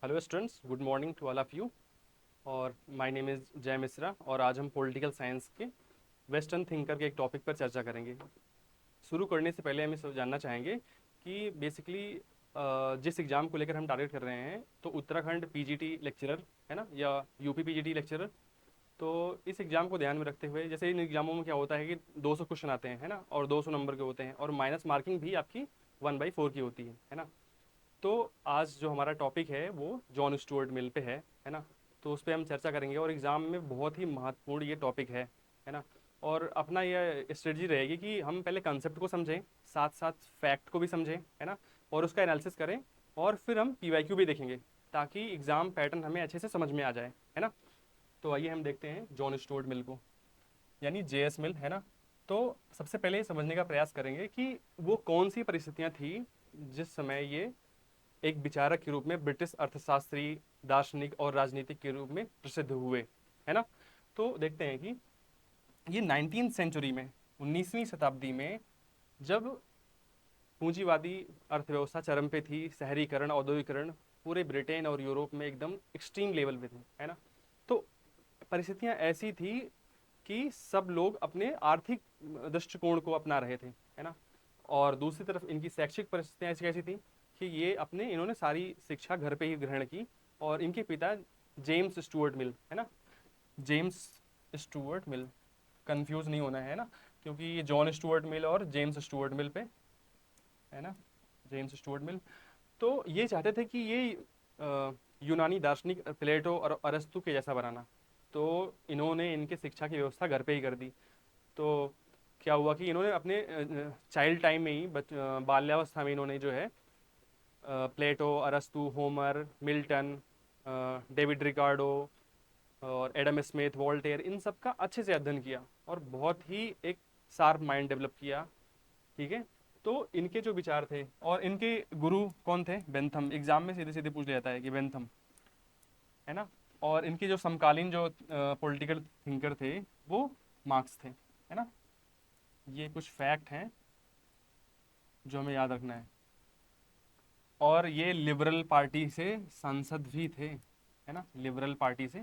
Hello students, good morning to all of you. और my name is Jay Mishra और आज हम पॉलिटिकल साइंस के वेस्टर्न थिंकर के एक टॉपिक पर चर्चा करेंगे। शुरू करने से पहले हम ये सब जानना चाहेंगे कि बेसिकली जिस एग्ज़ाम को लेकर हम टारगेट कर रहे हैं तो उत्तराखंड पीजीटी लेक्चरर है ना, या यूपी पीजीटी लेक्चरर। तो इस एग्ज़ाम को ध्यान में रखते हुए, जैसे इन एग्जामों में क्या होता है कि 200 क्वेश्चन आते हैं है ना, और 200 नंबर के होते हैं, और माइनस मार्किंग भी आपकी 1/4 की होती है ना। तो आज जो हमारा टॉपिक है वो जॉन स्टुअर्ट मिल पे है ना। तो उस पर हम चर्चा करेंगे और एग्ज़ाम में बहुत ही महत्वपूर्ण ये टॉपिक है ना। और अपना ये स्ट्रेटजी रहेगी कि हम पहले कंसेप्ट को समझें, साथ साथ फैक्ट को भी समझें है ना, और उसका एनालिसिस करें, और फिर हम पीवाईक्यू भी देखेंगे ताकि एग्ज़ाम पैटर्न हमें अच्छे से समझ में आ जाए, है ना। तो आइए हम देखते हैं जॉन स्टुअर्ट मिल को, यानी जेएस मिल है ना। तो सबसे पहले ये समझने का प्रयास करेंगे कि वो कौन सी परिस्थितियाँ थी जिस समय ये एक विचारक के रूप में, ब्रिटिश अर्थशास्त्री, दार्शनिक और राजनीतिक के रूप में प्रसिद्ध हुए, है ना। तो देखते हैं कि ये 19वीं सेंचुरी में, 19वीं शताब्दी में, जब पूंजीवादी अर्थव्यवस्था चरम पे थी, शहरीकरण, औद्योगिकरण पूरे ब्रिटेन और यूरोप में एकदम एक्सट्रीम लेवल पे थे, है ना। तो परिस्थितियां ऐसी थी कि सब लोग अपने आर्थिक दृष्टिकोण को अपना रहे थे, है ना। और दूसरी तरफ इनकी शैक्षिक परिस्थितियां ऐसी कैसी थी कि इन्होंने सारी शिक्षा घर पे ही ग्रहण की। और इनके पिता जेम्स स्टुअर्ट मिल, है ना, जेम्स स्टुअर्ट मिल, कंफ्यूज नहीं होना है ना, क्योंकि ये जॉन स्टुअर्ट मिल और जेम्स स्टुअर्ट मिल पे, है ना, जेम्स स्टुअर्ट मिल। तो ये चाहते थे कि ये यूनानी दार्शनिक प्लेटो और अरस्तु के जैसा बनाना। तो इन्होंने इनके शिक्षा की व्यवस्था घर पे ही कर दी। तो क्या हुआ कि इन्होंने अपने चाइल्ड टाइम में ही, बाल्यावस्था में, इन्होंने जो है प्लेटो, अरस्तु, होमर, मिल्टन, डेविड रिकार्डो और एडम स्मिथ, वॉल्टेयर, इन सब का अच्छे से अध्ययन किया और बहुत ही एक शार्प माइंड डेवलप किया। ठीक है। तो इनके जो विचार थे, और इनके गुरु कौन थे, बेंथम, एग्जाम में सीधे सीधे पूछ लिया जाता है कि बेंथम, है ना। और इनके जो समकालीन जो पॉलिटिकल थिंकर थे वो मार्क्स थे, है ना। ये कुछ फैक्ट हैं जो हमें याद रखना है। और ये लिबरल पार्टी से सांसद भी थे, है ना, लिबरल पार्टी से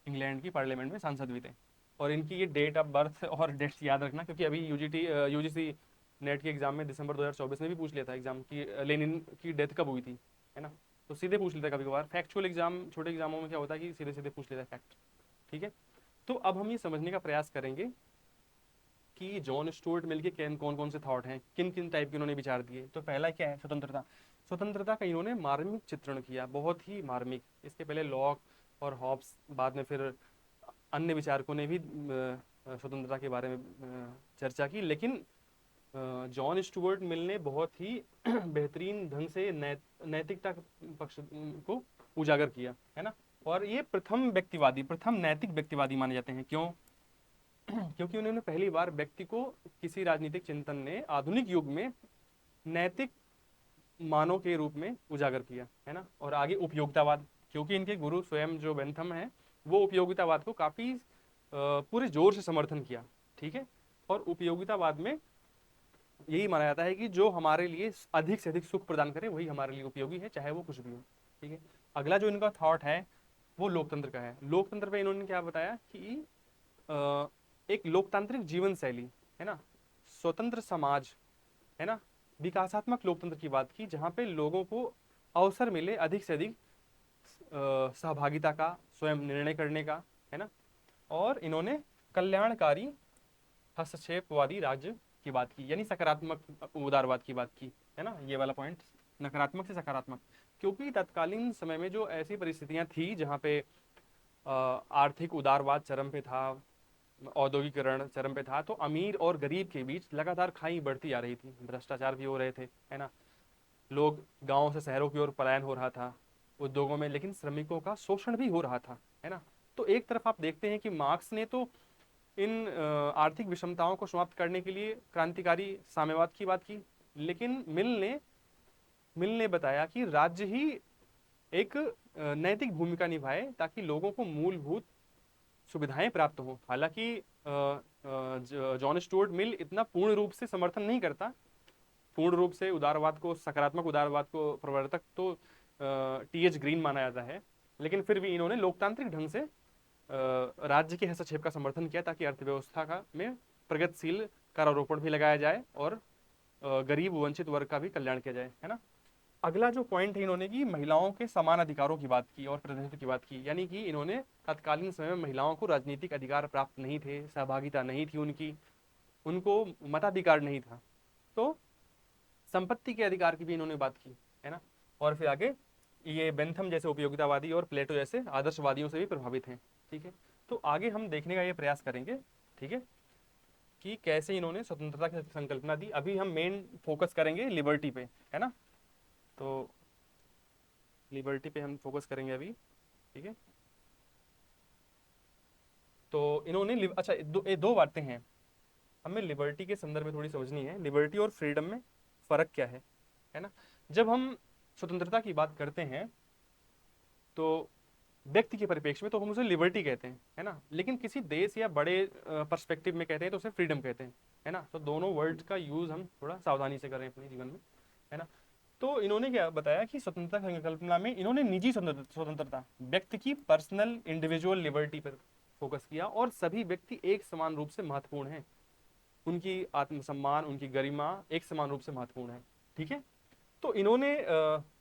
इंग्लैंड की पार्लियामेंट में सांसद भी थे। और इनकी ये डेट ऑफ बर्थ और डेट्स याद रखना, क्योंकि अभी यूजीसी नेट के एग्जाम में दिसंबर 2024 में भी पूछ लिया था एग्जाम की, लेनिन की डेथ कब हुई थी, है ना। तो सीधे पूछ लेता है कभी कभार, फैक्चुअल एग्जाम, छोटे एग्जामों में क्या होता है कि सीधे सीधे पूछ लेता है फैक्ट। ठीक है। तो अब हम ये समझने का प्रयास करेंगे कि जॉन स्टुअर्ट मिल के कौन कौन से थॉट हैं, किन किन टाइप के उन्होंने विचार दिए। तो पहला क्या है, स्वतंत्रता। स्वतंत्रता का इन्होंने मार्मिक चित्रण किया, बहुत ही मार्मिक। इसके पहले लॉक और हॉब्स, बाद में फिर अन्य विचारकों ने भी स्वतंत्रता के बारे में चर्चा की। लेकिन जॉन स्टुअर्ट मिल ने बहुत ही बेहतरीन ढंग से नैतिकता पक्ष को उजागर किया, है ना। और ये प्रथम व्यक्तिवादी, प्रथम नैतिक व्यक्तिवादी माने जाते हैं। क्यों? क्योंकि उन्होंने पहली बार व्यक्ति को, किसी राजनीतिक चिंतन ने आधुनिक युग में नैतिक मानव के रूप में उजागर किया, है ना। और आगे उपयोगितावाद, क्योंकि इनके गुरु स्वयं जो बेंथम है, वो उपयोगितावाद को काफी पूरे जोर से समर्थन किया। ठीक है। और उपयोगितावाद में यही माना जाता है कि जो हमारे लिए अधिक से अधिक सुख प्रदान करे वही हमारे लिए उपयोगी है, चाहे वो कुछ भी हो। ठीक है। अगला जो इनका थॉट है वो लोकतंत्र का है। लोकतंत्र पे इन्होंने क्या बताया कि एक लोकतांत्रिक जीवन शैली, है ना, स्वतंत्र समाज, है ना, विकासात्मक लोकतंत्र की बात की, जहाँ पे लोगों को अवसर मिले अधिक से अधिक सहभागिता का, स्वयं निर्णय करने का, है ना। और इन्होंने कल्याणकारी हस्तक्षेपवादी राज्य की बात की, यानी सकारात्मक उदारवाद की बात की, है ना, ये वाला पॉइंट, नकारात्मक से सकारात्मक। क्योंकि तत्कालीन समय में जो ऐसी परिस्थितियां थी जहाँ पे आर्थिक उदारवाद चरम पे था, औद्योगिकरण चरम पे था, तो अमीर और गरीब के बीच लगातार खाई बढ़ती आ रही थी, भ्रष्टाचार भी हो रहे थे, है ना। लोग गांवों से शहरों की ओर पलायन हो रहा था उद्योगों में, लेकिन श्रमिकों का शोषण भी हो रहा था, है ना। तो एक तरफ आप देखते हैं कि मार्क्स ने तो इन आर्थिक विषमताओं को समाप्त करने के लिए क्रांतिकारी साम्यवाद की बात की, लेकिन मिल ने बताया कि राज्य ही एक नैतिक भूमिका निभाए ताकि लोगों को मूलभूत सुविधाएं प्राप्त हो। हालांकि जॉन स्टुअर्ट मिल इतना पूर्ण रूप से समर्थन नहीं करता, पूर्ण रूप से उदारवाद को, सकारात्मक उदारवाद को प्रवर्तक तो टीएच ग्रीन माना जाता है, लेकिन फिर भी इन्होंने लोकतांत्रिक ढंग से राज्य के हस्तक्षेप का समर्थन किया ताकि अर्थव्यवस्था का में प्रगतिशील करारोपण भी लगाया जाए और गरीब वंचित वर्ग का भी कल्याण किया जाए, है ना। अगला जो पॉइंट है इन्होंने कि महिलाओं के समान अधिकारों की बात की और प्रतिनिधित्व की बात की, यानी कि इन्होंने तत्कालीन समय में महिलाओं को राजनीतिक अधिकार प्राप्त नहीं थे, सहभागिता नहीं थी उनकी, उनको मताधिकार नहीं था, तो संपत्ति के अधिकार की भी इन्होंने बात की, है ना। और फिर आगे ये बेंथम जैसे उपयोगितावादी और प्लेटो जैसे आदर्शवादियों से भी प्रभावित हैं, ठीक है। तो आगे हम देखने का ये प्रयास करेंगे, ठीक है, कि कैसे इन्होंने स्वतंत्रता की संकल्पना दी। अभी हम मेन फोकस करेंगे लिबर्टी पे, है ना। तो लिबर्टी पे हम फोकस करेंगे अभी, ठीक है। तो इन्होंने अच्छा दो बातें हैं हमें लिबर्टी के संदर्भ में थोड़ी समझनी है। लिबर्टी और फ्रीडम में फर्क क्या है ना। जब हम स्वतंत्रता की बात करते हैं तो व्यक्ति के परिप्रेक्ष्य में तो हम उसे लिबर्टी कहते हैं, है ना, लेकिन किसी देश या बड़े पर्सपेक्टिव में कहते हैं तो उसे फ्रीडम कहते हैं, है ना। तो दोनों वर्ड का यूज हम थोड़ा सावधानी से करें अपने जीवन में, है ना। तो इन्होंने क्या बताया कि स्वतंत्रता संकल्पना में इन्होंने निजी स्वतंत्रता, व्यक्ति की पर्सनल इंडिविजुअल लिबर्टी पर फोकस किया, और सभी व्यक्ति एक समान रूप से महत्वपूर्ण हैं, उनकी आत्मसम्मान, उनकी गरिमा एक समान रूप से महत्वपूर्ण है, ठीक है। तो इन्होंने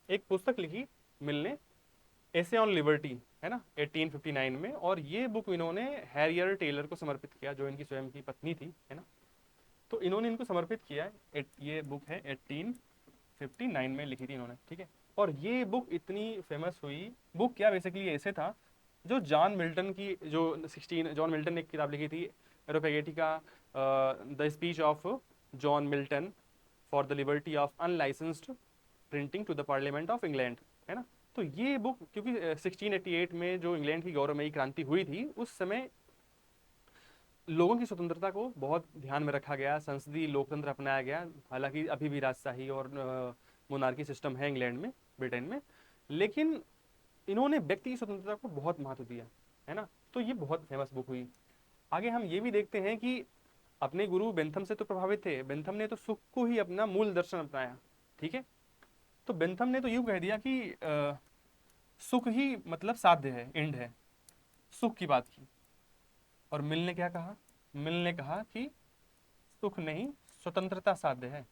एक पुस्तक लिखी मिल ने, एसे ऑन लिबर्टी, है ना, 1859 में, और ये बुक इन्होंने हैरियर टेलर को समर्पित किया जो इनकी स्वयं की पत्नी थी, है ना। तो इन्होंने इनको समर्पित किया है, ये बुक है 1859 में लिखी थी इन्होंने, ठीक है। और ये बुक इतनी फेमस हुई, बुक क्या बेसिकली ऐसे था, जो जॉन मिल्टन की जो 16 जॉन मिल्टन ने एक किताब लिखी थी Areopagitica, the speech of John Milton for the liberty of unlicensed printing to the parliament of England, है ना। तो ये बुक क्योंकि 1688 में जो इंग्लैंड की गौरवमयी क्रांति हुई थी, उस समय लोगों की स्वतंत्रता को बहुत ध्यान में रखा गया, संसदीय लोकतंत्र अपनाया गया। हालांकि अभी भी राजशाही और मोनार्की सिस्टम है इंग्लैंड में, ब्रिटेन में, लेकिन इन्होंने व्यक्ति की स्वतंत्रता को बहुत महत्व दिया, है ना। तो ये बहुत फेमस बुक हुई। आगे हम ये भी देखते हैं कि अपने गुरु बेंथम से तो प्रभावित थे, बेंथम ने तो सुख को ही अपना मूल दर्शन अपनाया, ठीक है। तो बेंथम ने तो यूं कह दिया कि सुख ही मतलब साध्य है, एंड है, सुख की बात की। और मिल ने क्या कहा, मिल ने कहा कि सुख नहीं, स्वतंत्रता साध्य है।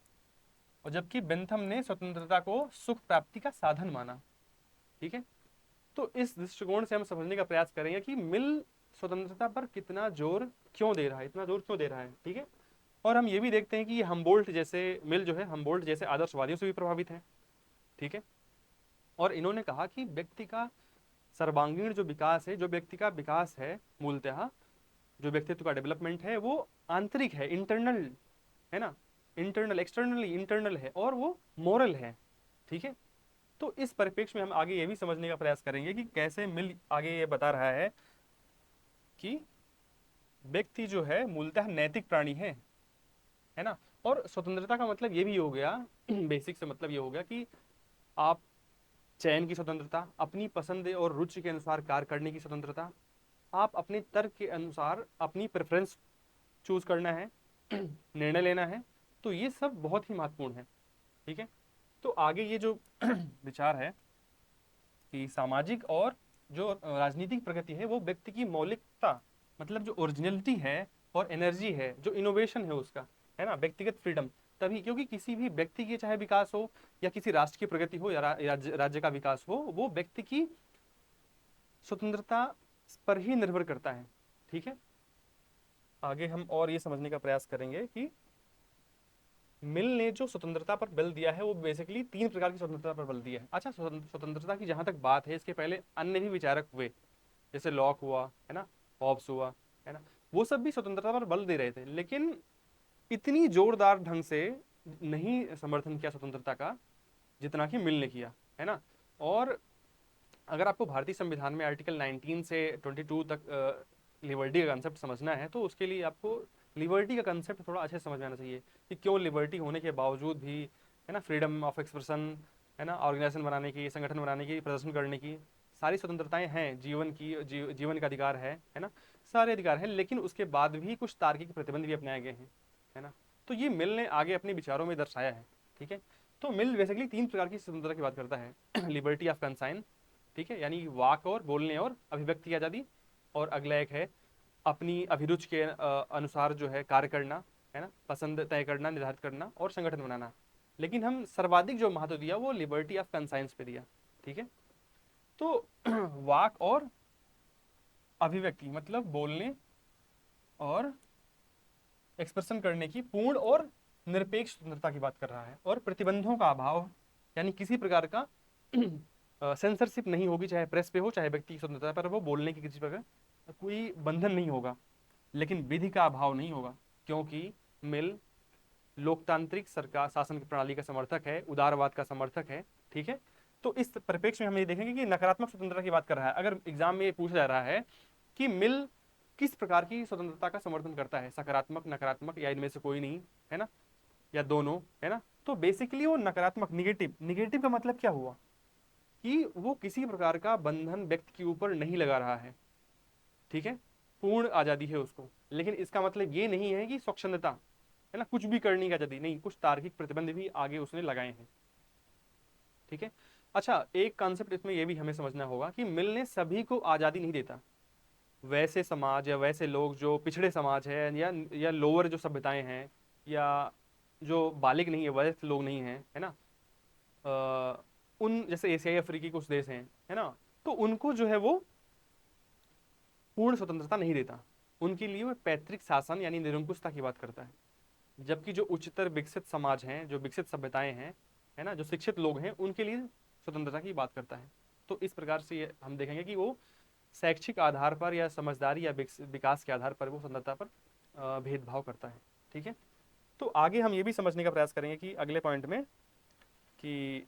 और जबकि बेंथम ने स्वतंत्रता को सुख प्राप्ति का साधन माना, ठीक है। तो इस दृष्टिकोण से हम समझने का प्रयास करेंगे कि मिल स्वतंत्रता पर कितना जोर क्यों दे रहा है, इतना जोर क्यों दे रहा है, ठीक है। और हम ये भी देखते हैं कि हमबोल्ट जैसे, मिल जो है हमबोल्ट जैसे आदर्शवादियों से भी प्रभावित है, ठीक है। और इन्होंने कहा कि व्यक्ति का सर्वांगीण जो विकास है, जो व्यक्ति का विकास है मूलतः, जो व्यक्तित्व का डेवलपमेंट है, वो आंतरिक है, इंटरनल, है ना, इंटरनल, एक्सटर्नली इंटरनल है, और वो मोरल है, ठीक है। तो इस परिप्रेक्ष्य में हम आगे ये भी समझने का प्रयास करेंगे कि कैसे मिल आगे ये बता रहा है कि व्यक्ति जो है मूलतः नैतिक प्राणी है ना। और स्वतंत्रता का मतलब ये भी हो गया बेसिक से मतलब ये हो गया कि आप चयन की स्वतंत्रता, अपनी पसंद और रुचि के अनुसार कार्य करने की स्वतंत्रता, आप अपने तर्क के अनुसार अपनी प्रेफरेंस चूज करना है, निर्णय लेना है। तो ये सब बहुत ही महत्वपूर्ण है, ठीक है। तो आगे ये जो विचार है कि सामाजिक और जो राजनीतिक प्रगति है वो व्यक्ति की मौलिकता, मतलब जो ओरिजिनलिटी है और एनर्जी है, जो इनोवेशन है उसका, है ना, व्यक्तिगत फ्रीडम, तभी, क्योंकि किसी भी व्यक्ति की चाहे विकास हो या किसी राष्ट्र की प्रगति हो या राज्य का विकास हो, वो व्यक्ति की स्वतंत्रता पर ही निर्भर करता है, ठीक है। आगे हम और ये समझने का प्रयास करेंगे कि मिल ने जो स्वतंत्रता पर बल दिया है वो बेसिकली 3 प्रकार की स्वतंत्रता पर बल दिया है। अच्छा, स्वतंत्रता की जहां तक बात है, इसके पहले अन्य भी विचारक हुए, जैसे लॉक हुआ, है ना, हॉब्स हुआ, है ना, वो सब भी स्वतंत्रता पर बल दे रहे थे, लेकिन इतनी जोरदार ढंग से नहीं समर्थन किया स्वतंत्रता का जितना कि मिल ने किया, है ना। और अगर आपको भारतीय संविधान में आर्टिकल 19 से 22 तक लिबर्टी का कंसेप्ट समझना है, तो उसके लिए आपको लिबर्टी का कंसेप्ट थोड़ा अच्छे से समझ में आना चाहिए कि क्यों लिबर्टी होने के बावजूद भी, है ना, फ्रीडम ऑफ एक्सप्रेशन, है ना, ऑर्गेनाइजेशन बनाने की, संगठन बनाने की, प्रदर्शन करने की सारी स्वतंत्रताएं हैं, जीवन की जीवन का अधिकार है ना, सारे अधिकार हैं, लेकिन उसके बाद भी कुछ तार्किक प्रतिबंध भी अपनाए गए हैं, है ना। तो ये मिल ने आगे अपने विचारों में दर्शाया है, ठीक है। तो मिल बेसिकली 3 प्रकार की स्वतंत्रता की बात करता है। लिबर्टी ऑफ कंसाइन, ठीक है, यानी वाक और बोलने और अभिव्यक्ति की आज़ादी। और अगला एक है अपनी अभिरुचि के अनुसार जो है कार्य करना, है ना, पसंद तय करना, निर्धारित करना और संगठन बनाना। लेकिन हम सर्वाधिक जो महत्व दिया वो लिबर्टी ऑफ कंसाइंस पे दिया, ठीक है। तो वाक और अभिव्यक्ति मतलब बोलने और एक्सप्रेशन करने की पूर्ण और निरपेक्ष स्वतंत्रता की बात कर रहा है। और प्रतिबंधों का अभाव, यानी किसी प्रकार का सेंसरशिप नहीं होगी, चाहे प्रेस पे हो चाहे व्यक्ति की स्वतंत्रता पर, वो बोलने की किसी प्रकार कोई बंधन नहीं होगा। लेकिन विधि का अभाव नहीं होगा, क्योंकि मिल लोकतांत्रिक सरकार शासन की प्रणाली का समर्थक है, उदारवाद का समर्थक है, ठीक है। तो इस परिप्रेक्ष्य में हम ये देखेंगे कि नकारात्मक स्वतंत्रता की बात कर रहा है। अगर एग्जाम में ये पूछा जा रहा है कि मिल किस प्रकार की स्वतंत्रता का समर्थन करता है, सकारात्मक, नकारात्मक या इनमें से कोई नहीं, है ना, या दोनों, है ना, तो बेसिकली वो नकारात्मक, निगेटिव। निगेटिव का मतलब क्या हुआ कि वो किसी प्रकार का बंधन व्यक्ति के ऊपर नहीं लगा रहा है, ठीक है, पूर्ण आजादी है उसको। लेकिन इसका मतलब ये नहीं है कि स्वच्छंदता, है ना, कुछ भी करने की आजादी नहीं, कुछ तार्किक प्रतिबंध भी आगे उसने लगाए हैं, ठीक है। अच्छा, एक कॉन्सेप्ट इसमें यह भी हमें समझना होगा कि मिल ने सभी को आजादी नहीं देता। वैसे समाज या वैसे लोग जो पिछड़े समाज है या लोअर जो सभ्यताएं हैं, या जो बालिग नहीं है, वयस्क लोग नहीं हैं, है ना, उन जैसे एशियाई अफ्रीकी कुछ देश हैं, है ना, तो उनको जो है वो पूर्ण स्वतंत्रता नहीं देता। उनके लिए वो पैतृक शासन यानी निरंकुशता की बात करता है। जबकि जो उच्चतर विकसित समाज हैं, जो विकसित सभ्यताएं हैं, है ना, जो शिक्षित लोग हैं, उनके लिए स्वतंत्रता की बात करता है। तो इस प्रकार से ये हम देखेंगे कि वो शैक्षिक आधार पर या समझदारी या विकास के आधार पर वो स्वतंत्रता पर भेदभाव करता है, ठीक है। तो आगे हम ये भी समझने का प्रयास करेंगे कि अगले पॉइंट में कि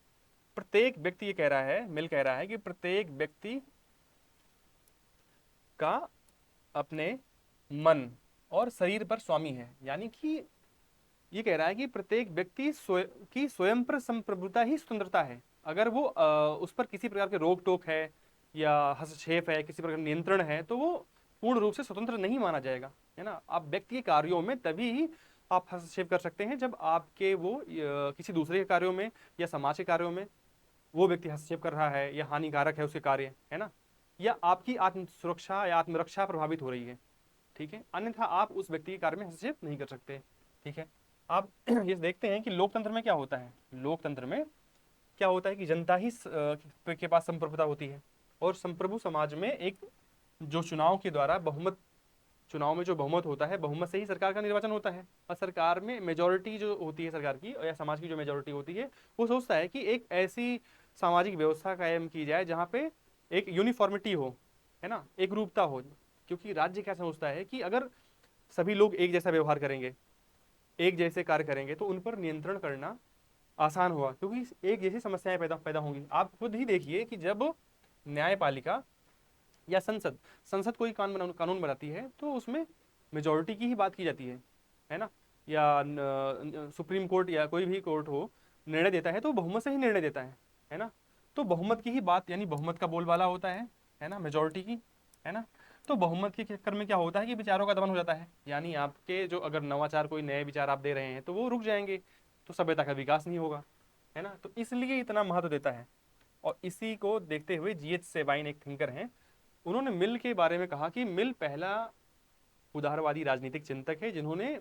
प्रत्येक व्यक्ति, ये कह रहा है, मिल कह रहा है कि प्रत्येक व्यक्ति का अपने मन और शरीर पर स्वामी है। यानी कि ये कह रहा है कि प्रत्येक व्यक्ति की स्वयं पर संप्रभुता ही स्वतंत्रता है। अगर वो उस पर किसी प्रकार के रोक टोक है या हस्तक्षेप है, किसी प्रकार का नियंत्रण है, तो वो पूर्ण रूप से स्वतंत्र नहीं माना जाएगा, है ना। आप व्यक्ति के कार्यों में तभी ही आप हस्तक्षेप कर सकते हैं जब आपके वो किसी दूसरे के कार्यों में या समाज के कार्यों में वो व्यक्ति हस्तक्षेप कर रहा है या हानिकारक है उसके कार्य, है ना, या आपकी आत्म सुरक्षा या आत्मरक्षा प्रभावित हो रही है, ठीक है। अन्यथा आप उस व्यक्ति के कार्य में हस्तक्षेप नहीं कर सकते, ठीक है। आप ये देखते हैं कि लोकतंत्र में क्या होता है। लोकतंत्र में क्या होता है कि जनता ही के पास संप्रभुता होती है, और संप्रभु समाज में एक जो चुनाव के द्वारा बहुमत, चुनाव में जो बहुमत होता है, बहुमत से ही सरकार का निर्वाचन होता है। और सरकार में मेजोरिटी जो होती है सरकार की या समाज की जो मेजोरिटी होती है, वो सोचता है कि एक ऐसी सामाजिक व्यवस्था कायम की जाए जहाँ पे एक यूनिफॉर्मिटी हो, है ना, एक रूपता हो। क्योंकि राज्य क्या सोचता है कि अगर सभी लोग एक जैसा व्यवहार करेंगे, एक जैसे कार्य करेंगे, तो उन पर नियंत्रण करना आसान होगा, क्योंकि एक जैसी समस्याएं पैदा पैदा होंगी। आप खुद ही देखिए कि जब न्यायपालिका या संसद संसद कोई कानून बनाती है, तो उसमें मेजोरिटी की ही बात की जाती है ना, या सुप्रीम कोर्ट या कोई भी कोर्ट हो निर्णय देता है तो बहुमत से ही निर्णय देता है ना। तो बहुमत की ही बात, यानी बहुमत का बोलबाला होता है ना, मेजोरिटी की, है ना। तो बहुमत के चक्कर में क्या होता है कि विचारों का दमन हो जाता है, यानी आपके जो अगर नवाचार कोई नए विचार आप दे रहे हैं तो वो रुक जाएंगे, तो सभ्यता का विकास नहीं होगा, है ना। तो इसलिए इतना महत्व देता है। और इसी को देखते हुए जीएच सेबाइन एक थिंकर हैं, उन्होंने मिल के बारे में कहा कि मिल पहला उदारवादी राजनीतिक चिंतक है जिन्होंने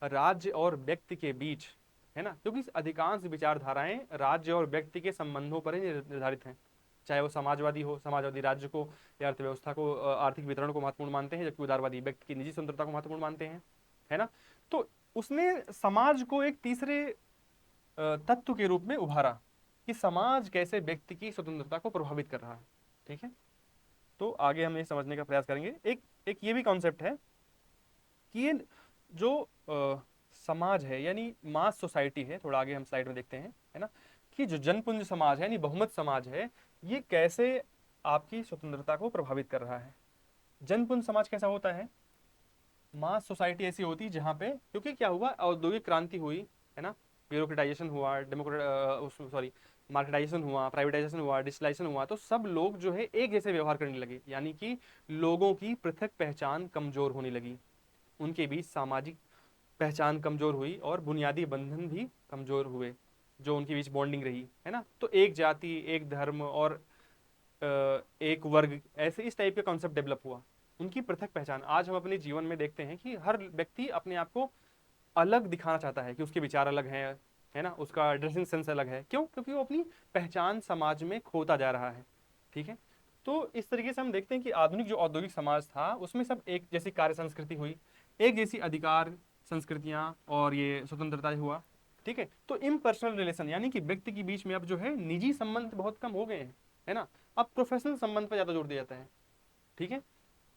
राज्य और व्यक्ति के बीच, है ना, क्योंकि अधिकांश विचारधाराएं राज्य और व्यक्ति के संबंधों पर ही निर्धारित हैं। चाहे वो समाजवादी हो, समाजवादी राज्य को या अर्थव्यवस्था को, आर्थिक वितरण को महत्वपूर्ण मानते हैं, जबकि उदारवादी व्यक्ति की निजी स्वतंत्रता को महत्वपूर्ण मानते हैं, है ना। तो उसने समाज को एक तीसरे तत्व के रूप में उभारा कि समाज कैसे व्यक्ति की स्वतंत्रता को प्रभावित कर रहा है, ठीक है। तो आगे हम ये समझने का प्रयास करेंगे। एक एक ये भी कॉन्सेप्ट है कि ये जो समाज है, यानी मास सोसाइटी है, थोड़ा आगे हम स्लाइड में देखते हैं, है ना, कि जो जनपुंज समाज है यानी बहुमत समाज है, ये कैसे आपकी स्वतंत्रता को प्रभावित कर रहा है। जनपुंज समाज कैसा होता है? मास सोसाइटी ऐसी होती है जहाँ पे, क्योंकि क्या हुआ, औद्योगिक क्रांति हुई, है ना, ब्यूरोक्रेटाइजेशन हुआ, सॉरी मार्केटाइजेशन हुआ, प्राइवेटाइजेशन हुआ, डिजिटलाइजेशन हुआ, तो सब लोग जो है एक जैसे व्यवहार करने लगे, यानी कि लोगों की पृथक पहचान कमजोर होने लगी, उनके बीच सामाजिक पहचान कमजोर हुई और बुनियादी बंधन भी कमजोर हुए। जो उनके बीच बॉन्डिंग रही है ना। तो एक जाति, एक धर्म और एक वर्ग, ऐसे इस टाइप का कॉन्सेप्ट डेवलप हुआ। उनकी पृथक पहचान आज हम अपने जीवन में देखते हैं कि हर व्यक्ति अपने आप को अलग दिखाना चाहता है, कि उसके विचार अलग हैं, है ना, उसका ड्रेसिंग सेंस अलग है। क्यों? क्योंकि वो अपनी पहचान समाज में खोता जा रहा है। ठीक है। तो इस तरीके से हम देखते हैं कि आधुनिक जो औद्योगिक समाज था उसमें सब एक जैसी कार्य संस्कृति हुई, एक जैसी अधिकार संस्कृतियां और ये स्वतंत्रता हुआ। ठीक है। तो इम्पर्सनल रिलेशन यानी कि व्यक्ति के बीच में अब जो है निजी संबंध बहुत कम हो गए हैं, है ना। अब प्रोफेशनल संबंध पर ज्यादा जोर दिया जाता है। ठीक है।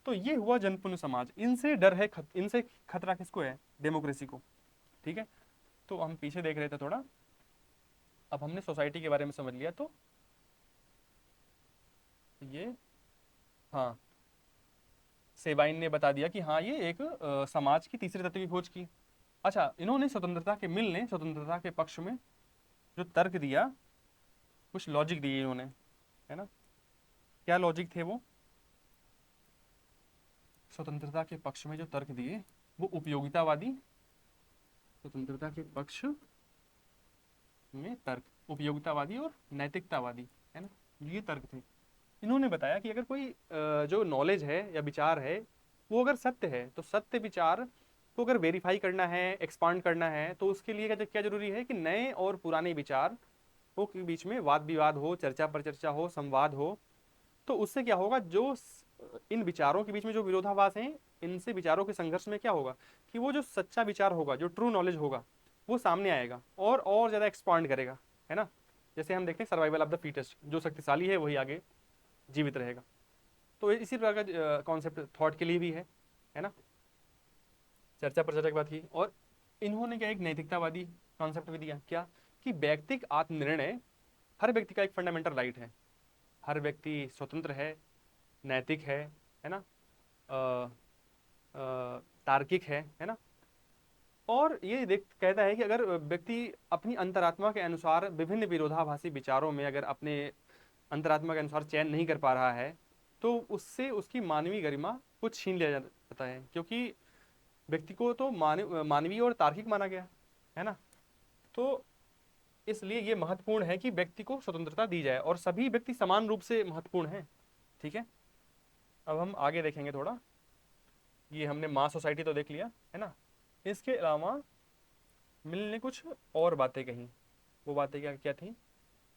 तो ये हुआ जनपूर्ण समाज। इनसे डर है, इनसे खतरा किसको है? डेमोक्रेसी को। ठीक है। तो हम पीछे देख रहे थे थोड़ा, अब हमने सोसाइटी के बारे में समझ लिया। तो ये, हाँ, सेबाइन ने बता दिया कि हाँ ये एक समाज की तीसरे तत्व की खोज की। अच्छा, इन्होंने स्वतंत्रता के, मिल ने स्वतंत्रता के पक्ष में जो तर्क दिया, कुछ लॉजिक दिए इन्होंने, है ना। क्या लॉजिक थे वो? स्वतंत्रता के पक्ष में जो तर्क दिए वो उपयोगितावादी, स्वतंत्रता के पक्ष में तर्क उपयोगितावादी और नैतिकतावादी, है ना, ये तर्क थे। इन्होंने बताया कि अगर कोई जो नॉलेज है या विचार है वो अगर सत्य है, तो सत्य विचार को अगर वेरीफाई करना है, एक्सपांड करना है, तो उसके लिए क्या क्या जरूरी है कि नए और पुराने विचार को के बीच में वाद विवाद हो, चर्चा पर चर्चा हो, संवाद हो। तो उससे क्या होगा, जो इन विचारों के बीच में जो विरोधाभास हैं, इनसे विचारों के संघर्ष में क्या होगा कि वो जो सच्चा विचार होगा, जो ट्रू नॉलेज होगा, वो सामने आएगा और ज्यादा एक्सपांड करेगा, है ना। जैसे हम देखते हैं सर्वाइवल ऑफ द फिटेस्ट, जो शक्तिशाली है वही आगे जीवित रहेगा। तो इसी प्रकार का कॉन्सेप्ट थॉट के लिए भी है ना। चर्चा पर चर्चा की बात की। और इन्होंने क्या एक नैतिकतावादी कॉन्सेप्ट भी दिया, क्या कि व्यक्तिगत आत्मनिर्णय हर व्यक्ति का एक फंडामेंटल राइट है। हर व्यक्ति स्वतंत्र है, नैतिक है ना, अ, तार्किक है ना। और ये देख कहता है कि अगर व्यक्ति अपनी अंतरात्मा के अनुसार विभिन्न विरोधाभासी विचारों में अगर अपने अंतरात्मा के अनुसार चयन नहीं कर पा रहा है, तो उससे उसकी मानवीय गरिमा को छीन लिया जाता है। क्योंकि व्यक्ति को तो मानवीय और तार्किक माना गया है ना। तो इसलिए ये महत्वपूर्ण है कि व्यक्ति को स्वतंत्रता दी जाए और सभी व्यक्ति समान रूप से महत्वपूर्ण है। ठीक है। अब हम आगे देखेंगे थोड़ा। ये हमने मास सोसाइटी तो देख लिया, है ना। इसके अलावा मिल ने कुछ और बातें कही। वो बातें क्या क्या थी?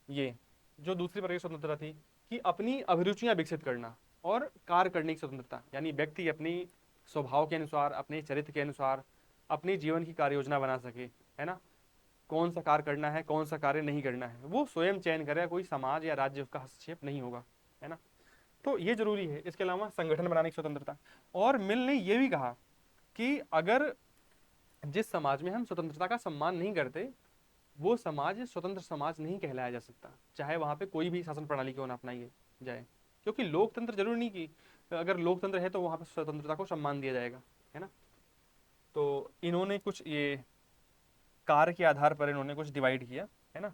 ये जो दूसरी प्रकार की स्वतंत्रता थी कि अपनी अभिरुचियां विकसित करना और कार्य करने की स्वतंत्रता, यानी व्यक्ति अपनी स्वभाव के अनुसार, अपने चरित्र के अनुसार अपने जीवन की कार्य योजना बना सके, है ना। कौन सा कार्य करना है, कौन सा कार्य नहीं करना है, वो स्वयं चयन करे, कोई समाज या राज्य उसका हस्तक्षेप नहीं होगा, है ना। तो ये जरूरी है। इसके अलावा संगठन बनाने की स्वतंत्रता। और मिल ने यह भी कहा कि अगर जिस समाज में हम स्वतंत्रता का सम्मान नहीं करते, वो समाज स्वतंत्र समाज नहीं कहलाया जा सकता, चाहे वहां पे कोई भी शासन प्रणाली क्यों ना अपनाई जाए। क्योंकि लोकतंत्र जरूरी नहीं कि अगर लोकतंत्र है तो वहां पे स्वतंत्रता को सम्मान दिया जाएगा, है ना। तो इन्होंने कुछ ये कार्य के आधार पर इन्होंने कुछ डिवाइड किया, है ना,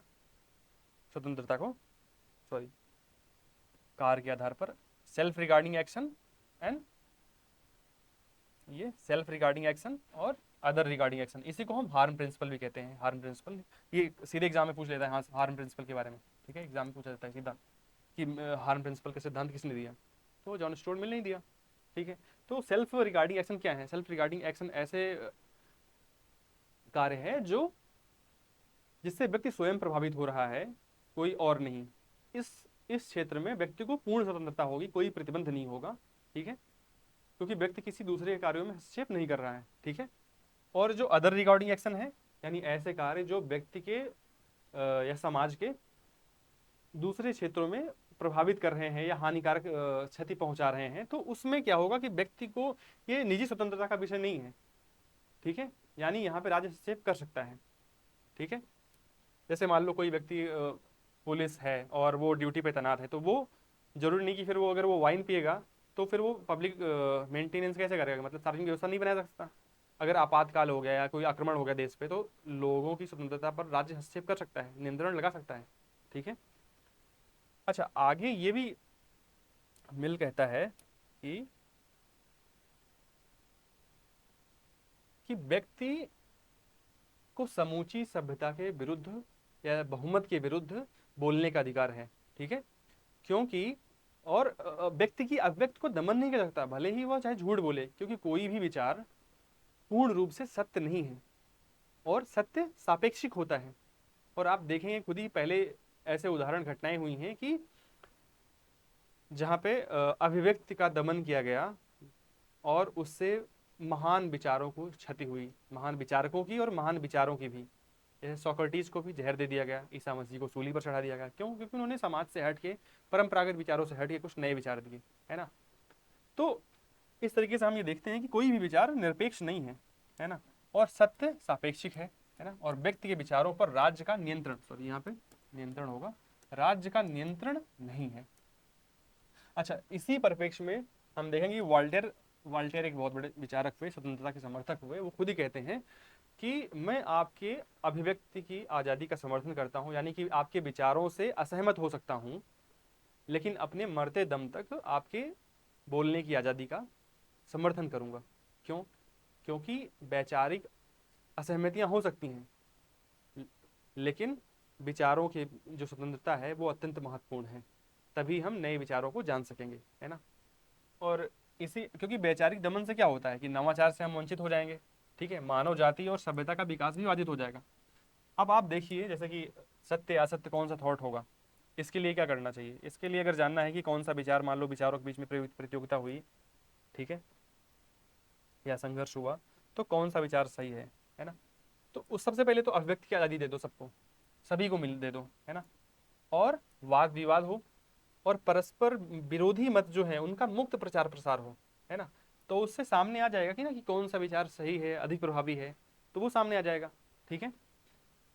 स्वतंत्रता को, सॉरी, कार्य के आधार पर सेल्फ रिगार्डिंग एक्शन एंड ये सेल्फ रिगार्डिंग एक्शन और अदर रिगार्डिंग एक्शन। इसी को हम हार्म प्रिंसिपल भी कहते हैं। हार्म प्रिंसिपल ये सीधे एग्जाम में पूछ लेता है, हाँ, हार्म प्रिंसिपल के बारे में। ठीक है, एग्जाम में पूछा जाता है सीधा कि हार्म प्रिंसिपल का सिद्धांत किसने दिया, तो जॉन स्टुअर्ट मिल नहीं दिया। ठीक है। तो सेल्फ रिगार्डिंग एक्शन क्या है? सेल्फ रिगार्डिंग एक्शन ऐसे कार्य है जो जिससे व्यक्ति स्वयं प्रभावित हो रहा है, कोई और नहीं। इस इस क्षेत्र में व्यक्ति को पूर्ण स्वतंत्रता होगी, कोई प्रतिबंध नहीं होगा। ठीक है। क्योंकि व्यक्ति किसी दूसरे के कार्यों में हस्तक्षेप नहीं कर रहा है। ठीक है। और जो अदर रिगार्डिंग एक्शन है, यानी ऐसे कार्य जो व्यक्ति के या समाज के दूसरे क्षेत्रों में प्रभावित कर रहे हैं या हानिकारक क्षति पहुंचा रहे हैं, तो उसमें क्या होगा कि व्यक्ति को ये निजी स्वतंत्रता का विषय नहीं है। ठीक है। यानी यहाँ पे राज्य हस्तक्षेप कर सकता है। ठीक है। जैसे मान लो कोई व्यक्ति पुलिस है और वो ड्यूटी पे तैनात है, तो वो जरूरी नहीं कि फिर वो अगर वो वाइन पिएगा तो फिर वो पब्लिक मेंटेनेंस कैसे करेगा, मतलब सार्वजनिक व्यवस्था नहीं बना सकता। अगर आपातकाल हो गया या कोई आक्रमण हो गया देश पे, तो लोगों की स्वतंत्रता पर राज्य हस्तक्षेप कर सकता है, नियंत्रण लगा सकता है। ठीक है। अच्छा, आगे ये भी मिल कहता है कि व्यक्ति को समूची सभ्यता के विरुद्ध या बहुमत के विरुद्ध बोलने का अधिकार है। ठीक है, क्योंकि और व्यक्ति की अभिव्यक्ति को दमन नहीं कर सकता, भले ही वह चाहे झूठ बोले, क्योंकि कोई भी विचार पूर्ण रूप से सत्य नहीं है और सत्य सापेक्षिक होता है। और आप देखेंगे खुद ही, पहले ऐसे उदाहरण घटनाएं हुई हैं कि जहाँ पे अभिव्यक्ति का दमन किया गया और उससे महान विचारों को क्षति हुई, महान विचारकों की और महान विचारों की भी। जैसे सोक्रेटिस को भी जहर दे दिया गया, ईसा मसीह को सूली पर चढ़ा दिया गया। क्यों? क्योंकि उन्होंने समाज से हट के, परंपरागत विचारों से हट के कुछ नए विचार दिए, है ना। तो इस तरीके से हम ये देखते हैं कि कोई भी विचार निरपेक्ष नहीं है ना, और सत्य सापेक्षिक है ना, और व्यक्ति के विचारों पर राज्य का नियंत्रण, सॉरी यहाँ पे नियंत्रण होगा, राज्य का नियंत्रण नहीं है। अच्छा, इसी परिप्रेक्ष्य में हम देखेंगे वाल्टेयर एक बहुत बड़े विचारक हुए, स्वतंत्रता के समर्थक हुए। वो खुद ही कहते हैं कि मैं आपके अभिव्यक्ति की आज़ादी का समर्थन करता हूँ, यानी कि आपके विचारों से असहमत हो सकता हूँ, लेकिन अपने मरते दम तक आपके बोलने की आज़ादी का समर्थन करूँगा। क्यों? क्योंकि वैचारिक असहमतियाँ हो सकती हैं, लेकिन विचारों की जो स्वतंत्रता है वो अत्यंत महत्वपूर्ण है, तभी हम नए विचारों को जान सकेंगे, है ना। और इसी, क्योंकि वैचारिक दमन से क्या होता है कि नवाचार से हम वंचित हो जाएंगे। ठीक है, मानव जाति और सभ्यता का विकास भी बाधित हो जाएगा। अब आप देखिए, जैसे कि सत्य या असत्य कौन सा थॉट होगा, इसके लिए क्या करना चाहिए? इसके लिए अगर जानना है कि कौन सा विचार, मान लो विचारों के बीच में प्रतियोगिता हुई, ठीक है, या संघर्ष हुआ, तो कौन सा विचार सही है ना। तो उस सबसे पहले तो अभिव्यक्ति की आज़ादी दे दो सबको, सभी को मिल दे दो, है ना। और वाद विवाद हो और परस्पर विरोधी मत जो है उनका मुक्त प्रचार प्रसार हो, है ना। तो उससे सामने आ जाएगा कि ना कि कौन सा विचार सही है, अधिक प्रभावी है, तो वो सामने आ जाएगा। ठीक है,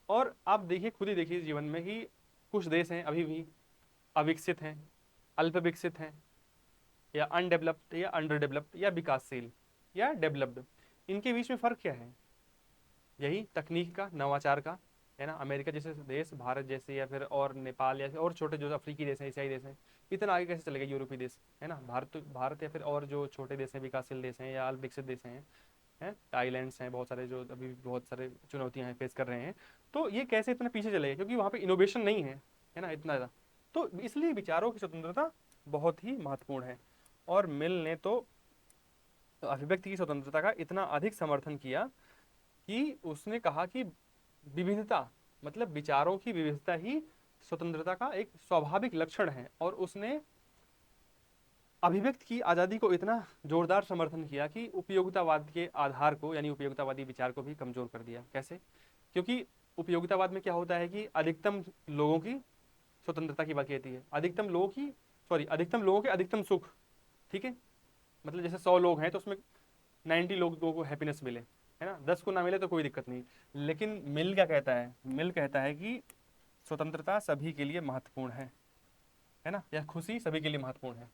और आप देखिए, खुद ही देखिए जीवन में कि कुछ देश हैं अभी भी अविकसित हैं, अल्प विकसित हैं, या अनडेवलप्ड या अंडर डेवलप्ड या विकासशील या डेवलप्ड। इनके बीच में फ़र्क क्या है? यही तकनीक का, नवाचार का, है ना। अमेरिका जैसे देश, भारत जैसे, या फिर और नेपाल, या फिर और छोटे जो अफ्रीकी देश हैं, एशियाई देश हैं, इतना आगे कैसे चलेगा यूरोपीय देश, है ना। भारत या फिर और जो छोटे देश हैं, विकासशील देश हैं या अल्प विकसित देश हैं आइलैंड्स हैं बहुत सारे, जो अभी भी बहुत सारे चुनौतियां हैं, फेस कर रहे हैं। तो ये कैसे इतना पीछे चलेगा? क्योंकि वहाँ पे इनोवेशन नहीं है ना, इतना ज़्यादा। तो इसलिए विचारों की स्वतंत्रता बहुत ही महत्वपूर्ण है। और मिल ने तो अभिव्यक्ति की स्वतंत्रता का इतना अधिक समर्थन किया कि उसने कहा कि विविधता, मतलब विचारों की विविधता ही स्वतंत्रता का एक स्वाभाविक लक्षण है। और उसने अभिव्यक्ति की आज़ादी को इतना जोरदार समर्थन किया कि उपयोगितावाद के आधार को, यानी उपयोगितावादी विचार को भी कमजोर कर दिया। कैसे? क्योंकि उपयोगितावाद में क्या होता है कि अधिकतम लोगों की स्वतंत्रता की बात कहती है, अधिकतम लोगों के अधिकतम सुख। ठीक है, मतलब जैसे 100 लोग हैं तो उसमें 90 लोगों को हैप्पीनेस मिले, है ना, 10 को ना मिले तो कोई दिक्कत नहीं। लेकिन मिल क्या कहता है? मिल कहता है कि स्वतंत्रता सभी के लिए महत्वपूर्ण है ना, या खुशी सभी के लिए महत्वपूर्ण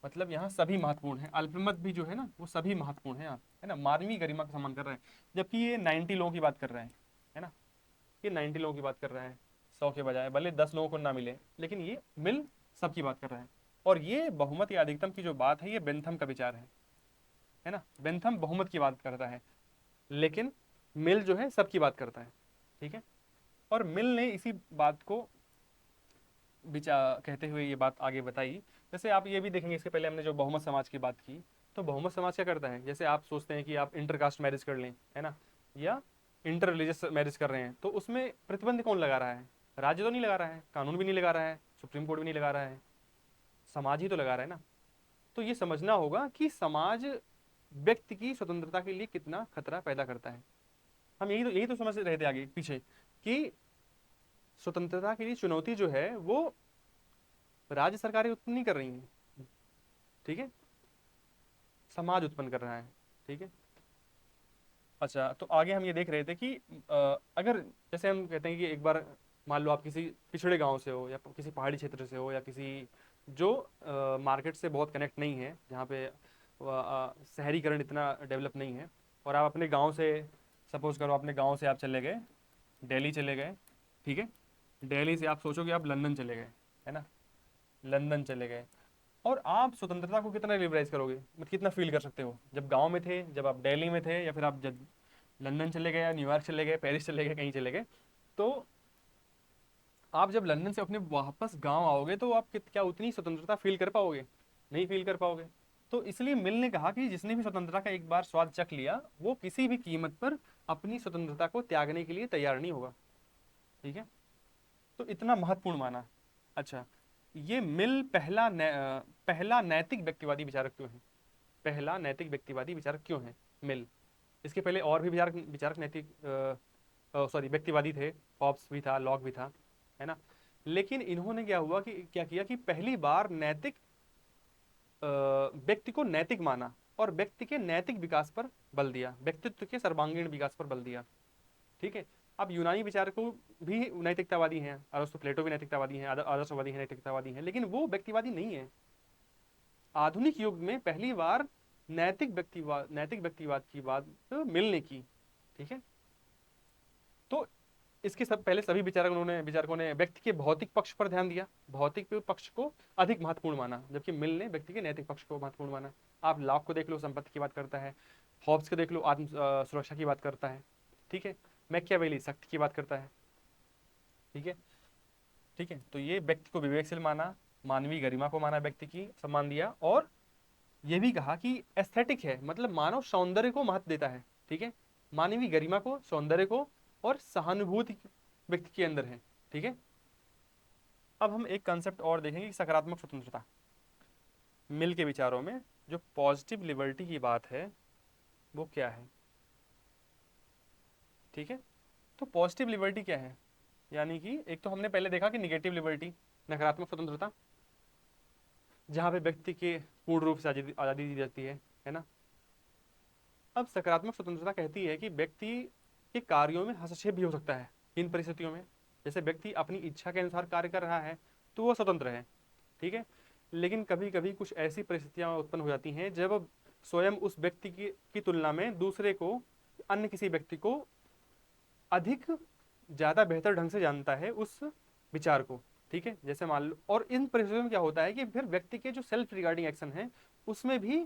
मतलब यहाँ सभी महत्वपूर्ण है, अल्पमत भी जो है ना वो सभी महत्वपूर्ण है यहाँ, है ना। मानवीय गरिमा का सम्मान कर रहा है, जबकि ये 90 लोगों की बात कर रहा है ना। ये 90 लोगों की बात कर रहा है, 100 के बजाय, भले 10 लोगों को ना मिले, लेकिन ये मिल सबकी बात कर रहा है। और ये बहुमत या अधिकतम की जो बात है, ये बेंथम का विचार है ना। बेंथम बहुमत की बात करता है, लेकिन मिल जो है सबकी बात करता है। ठीक है, और मिल ने इसी बात को विचार कहते हुए ये बात आगे बताई। जैसे आप ये भी देखेंगे, इसके पहले हमने जो बहुमत समाज की बात की, तो बहुमत समाज क्या करता है? जैसे आप सोचते हैं कि आप इंटरकास्ट मैरिज कर लें, है ना, या इंटर रिलीजियस मैरिज कर रहे हैं, तो उसमें प्रतिबंध कौन लगा रहा है? राज्य तो नहीं लगा रहा है, कानून भी नहीं लगा रहा है, सुप्रीम कोर्ट भी नहीं लगा रहा है, समाज ही तो लगा रहा है ना। तो ये समझना होगा कि समाज व्यक्ति की स्वतंत्रता के लिए कितना खतरा पैदा करता है। हम यही तो समझ रहे थे आगे पीछे कि स्वतंत्रता के लिए चुनौती जो है वो राज्य सरकारें उत्पन्न नहीं कर रही हैं, ठीक है, समाज उत्पन्न कर रहा है। ठीक है, अच्छा, तो आगे हम ये देख रहे थे कि अगर जैसे हम कहते हैं कि एक बार मान लो आप किसी पिछड़े गांव से हो, या किसी पहाड़ी क्षेत्र से हो, या किसी जो मार्केट से बहुत कनेक्ट नहीं है, जहाँ पे शहरीकरण इतना डेवलप नहीं है, और आप अपने गांव से, सपोज करो अपने गांव से आप चले गए दिल्ली चले गए, ठीक है, दिल्ली से आप सोचोगे आप लंदन चले गए, है ना, लंदन चले गए, और आप स्वतंत्रता को कितना लिबराइज करोगे, मतलब कितना फील कर सकते हो? जब गांव में थे, जब आप दिल्ली में थे, या फिर आप जब लंदन चले गए, या न्यूयॉर्क चले गए, पेरिस चले गए, कहीं चले गए, तो आप जब लंदन से अपने वापस गांव आओगे तो आप क्या उतनी स्वतंत्रता फील कर पाओगे? नहीं फील कर पाओगे। तो इसलिए मिल ने कहा कि जिसने भी स्वतंत्रता का एक बार स्वाद चख लिया वो किसी भी कीमत पर अपनी स्वतंत्रता को त्यागने के लिए तैयार नहीं होगा। ठीक है, तो इतना महत्वपूर्ण माना। अच्छा, ये मिल पहला नैतिक व्यक्तिवादी विचारक क्यों है? पहला नैतिक व्यक्तिवादी विचारक क्यों है मिल? इसके पहले और भी विचारक विचारक नैतिक सॉरी व्यक्तिवादी थे। हॉब्स भी था, लॉक भी था, है ना। लेकिन इन्होंने क्या किया कि पहली बार नैतिक व्यक्ति को नैतिक माना और व्यक्ति के नैतिक विकास पर बल दिया, व्यक्तित्व के सर्वांगीण विकास पर बल दिया। ठीक है। अब यूनानी विचारकों भी नैतिकतावादी हैं, अरस्तु प्लेटो भी नैतिकतावादी हैं, आदर्शवादी हैं, नैतिकतावादी हैं, लेकिन वो व्यक्तिवादी नहीं है। आधुनिक युग में पहली बार नैतिक व्यक्तिवाद की बात मिलने की। ठीक है, तो इसके सब पहले सभी विचारकों ने व्यक्ति के भौतिक पक्ष पर ध्यान दिया, भौतिक पक्ष को अधिक महत्वपूर्ण माना, जबकि मिल ने व्यक्ति के नैतिक पक्ष को महत्वपूर्ण माना। आप लॉक को देख लो, संपत्ति की बात करता है। हॉब्स को देख लो, आत्म सुरक्षा की बात करता है। ठीक है। मैकियावेली शक्ति की बात करता है। ठीक है। ठीक है, तो ये व्यक्ति को विवेकशील माना, मानवीय गरिमा को माना, व्यक्ति की सम्मान दिया, और ये भी कहा कि एस्थेटिक है, मतलब मानव सौंदर्य को महत्व देता है। ठीक है, मानवीय गरिमा को, सौंदर्य को, और सहानुभूति व्यक्ति के अंदर है। ठीक है। अब हम एक कंसेप्ट और देखेंगे कि सकारात्मक स्वतंत्रता। मिल के विचारों में जो पॉजिटिव लिबर्टी की बात है वो क्या है? ठीक है, तो पॉजिटिव लिबर्टी क्या है? यानी कि एक तो हमने पहले देखा कि निगेटिव लिबर्टी, नकारात्मक स्वतंत्रता, जहां पे व्यक्ति के पूर्ण रूप से आज़ादी दी जाती है ना। अब सकारात्मक स्वतंत्रता कहती है कि व्यक्ति के कार्यों में हस्तक्षेप भी हो सकता है इन परिस्थितियों में। जैसे व्यक्ति अपनी इच्छा के अनुसार कार्य कर रहा है तो वह स्वतंत्र है। ठीक है, लेकिन कभी कभी कुछ ऐसी परिस्थितियां उत्पन्न हो जाती हैं जब स्वयं उस व्यक्ति की तुलना में दूसरे को, अन्य किसी व्यक्ति को अधिक ज़्यादा बेहतर ढंग से जानता है उस विचार को। ठीक है, जैसे मान लो, और इन परिस्थितियों में क्या होता है कि फिर व्यक्ति के जो सेल्फ रिगार्डिंग एक्शन है उसमें भी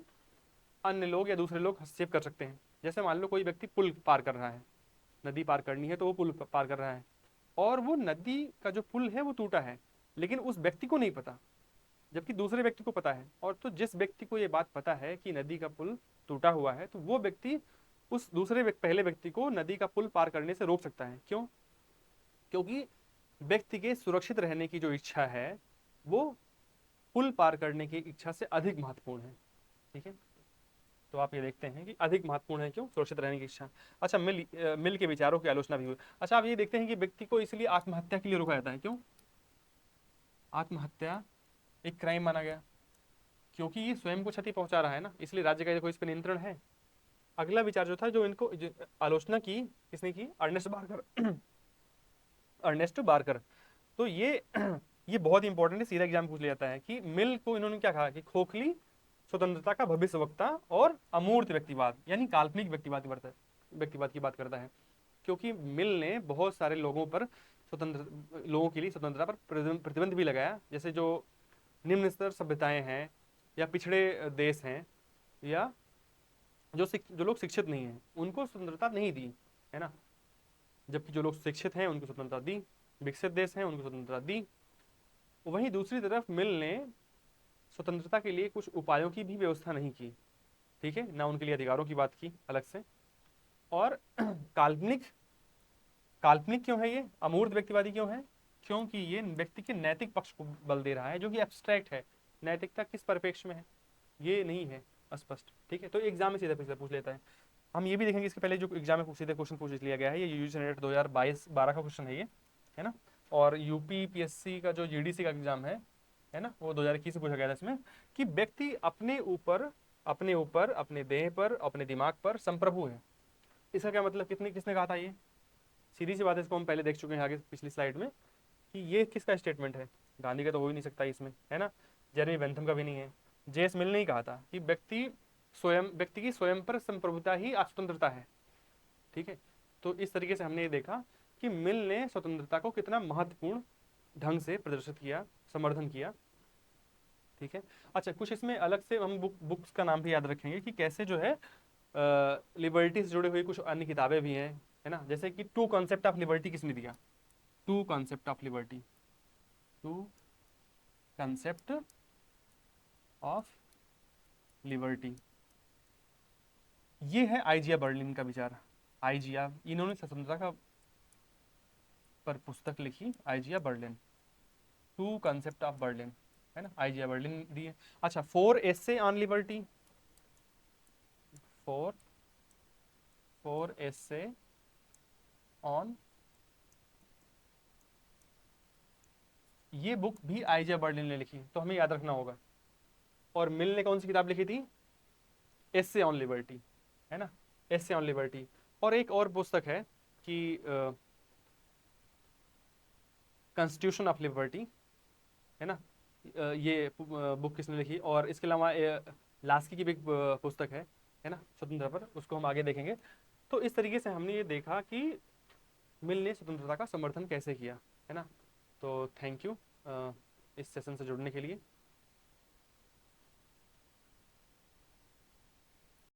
अन्य लोग या दूसरे लोग हस्तक्षेप कर सकते हैं। जैसे मान लो कोई व्यक्ति पुल पार कर रहा है, नदी पार करनी है तो वो पुल पार कर रहा है, और वो नदी का जो पुल है वो टूटा है, लेकिन उस व्यक्ति को नहीं पता, जबकि दूसरे व्यक्ति को पता है। और तो जिस व्यक्ति को ये बात पता है कि नदी का पुल टूटा हुआ है, तो वो व्यक्ति उस पहले व्यक्ति को नदी का पुल पार करने से रोक सकता है। क्यों? क्योंकि व्यक्ति के सुरक्षित रहने की जो इच्छा है वो पुल पार करने की इच्छा से अधिक महत्वपूर्ण है। ठीक है, तो आप ये देखते हैं कि अधिक महत्वपूर्ण है। क्यों? सुरक्षित रहने की इच्छा। अच्छा, मिल के विचारों की आलोचना भी हुई। अच्छा, आप ये देखते हैं कि व्यक्ति को इसलिए आत्महत्या के लिए रोका जाता है। क्यों? आत्महत्या एक क्राइम माना गया क्योंकि ये स्वयं को क्षति पहुंचा रहा है ना, इसलिए राज्य का कोई इस पर नियंत्रण है। अगला विचार जो था, जो आलोचना की, किसने की? Ernest Barker. तो ये बहुत इंपॉर्टेंट है, सीधा एग्जाम पूछ लिया जाता है कि मिल को इन्होंने क्या कहा कि खोखली स्वतंत्रता का भविष्यवक्ता और अमूर्त व्यक्तिवाद यानी काल्पनिक व्यक्तिवाद की बात करता है। क्योंकि मिल ने बहुत सारे लोगों के लिए स्वतंत्रता पर प्रतिबंध भी लगाया। जैसे जो निम्न स्तर सभ्यताएं हैं या पिछड़े देश हैं या जो लोग शिक्षित नहीं हैं उनको स्वतंत्रता नहीं दी, है ना, जबकि जो लोग शिक्षित हैं उनको स्वतंत्रता दी, विकसित देश हैं उनको स्वतंत्रता दी। वहीं दूसरी तरफ मिल ने स्वतंत्रता के लिए कुछ उपायों की भी व्यवस्था नहीं की। ठीक है ना, उनके लिए अधिकारों की बात की अलग से। और काल्पनिक काल्पनिक क्यों है? ये अमूर्त व्यक्तिवादी क्यों है? क्योंकि ये व्यक्ति के नैतिक पक्ष को बल दे रहा है, जो कि एब्स्ट्रैक्ट है। नैतिकता किस परिप्रेक्ष्य में है ये नहीं है स्पष्ट। ठीक है, तो एग्जाम में सीधा पूछ लेता है। हम ये भी देखेंगे, इसके पहले जो एग्जाम में सीधे क्वेश्चन पूछ लिया गया है, ये यूजीसी नेट 2022-12 का क्वेश्चन है ये, है ना। और यूपी पीएससी का जो जीडीसी का एग्जाम है ना, वो 2021 से पूछा गया था इसमें कि व्यक्ति अपने देह पर, अपने दिमाग पर संप्रभु है। इसका क्या मतलब? किसने कहा था ये? सीधी सी बात है, इसको हम पहले देख चुके हैं आगे पिछली स्लाइड में कि ये किसका स्टेटमेंट है। गांधी का तो हो ही नहीं सकता इसमें, है ना। जेरेमी बेंथम का भी नहीं है। जेएस मिल ने ही कहा था कि व्यक्ति की स्वयं पर संप्रभुता ही स्वतंत्रता है। ठीक है, तो इस तरीके से हमने ये देखा कि मिल ने स्वतंत्रता को कितना महत्वपूर्ण ढंग से प्रदर्शित किया, समर्थन किया। ठीक है। अच्छा, कुछ इसमें अलग से हम बुक्स का नाम भी याद रखेंगे कि कैसे जो है लिबर्टी से जुड़े हुए कुछ अन्य किताबें भी हैं, है ना। जैसे कि टू कॉन्सेप्ट ऑफ लिबर्टी किसने दिया? Two concept of liberty, two concept of liberty, ये है आइजिया बर्लिन का विचार। आइजिया, इन्होंने स्वतंत्रता का पर पुस्तक लिखी, Isaiah Berlin, two concept of Berlin, है ना, आइजिया बर्लिन दी है। अच्छा, 4 essay on liberty, 4 essay on, ये बुक भी आइजिया बर्लिन ने लिखी, तो हमें याद रखना होगा। और मिल ने कौन सी किताब लिखी थी? एसे ऑन लिबर्टी, है ना, एसे ऑन लिबर्टी। और एक और पुस्तक है कि कॉन्स्टिट्यूशन ऑफ लिबर्टी, है ना, ये बुक किसने लिखी। और इसके अलावा लास्की की भी एक पुस्तक है ना, स्वतंत्रता पर, उसको हम आगे देखेंगे। तो इस तरीके से हमने ये देखा कि मिल ने स्वतंत्रता का समर्थन कैसे किया, है ना। तो थैंक यू इस सेशन से जुड़ने के लिए।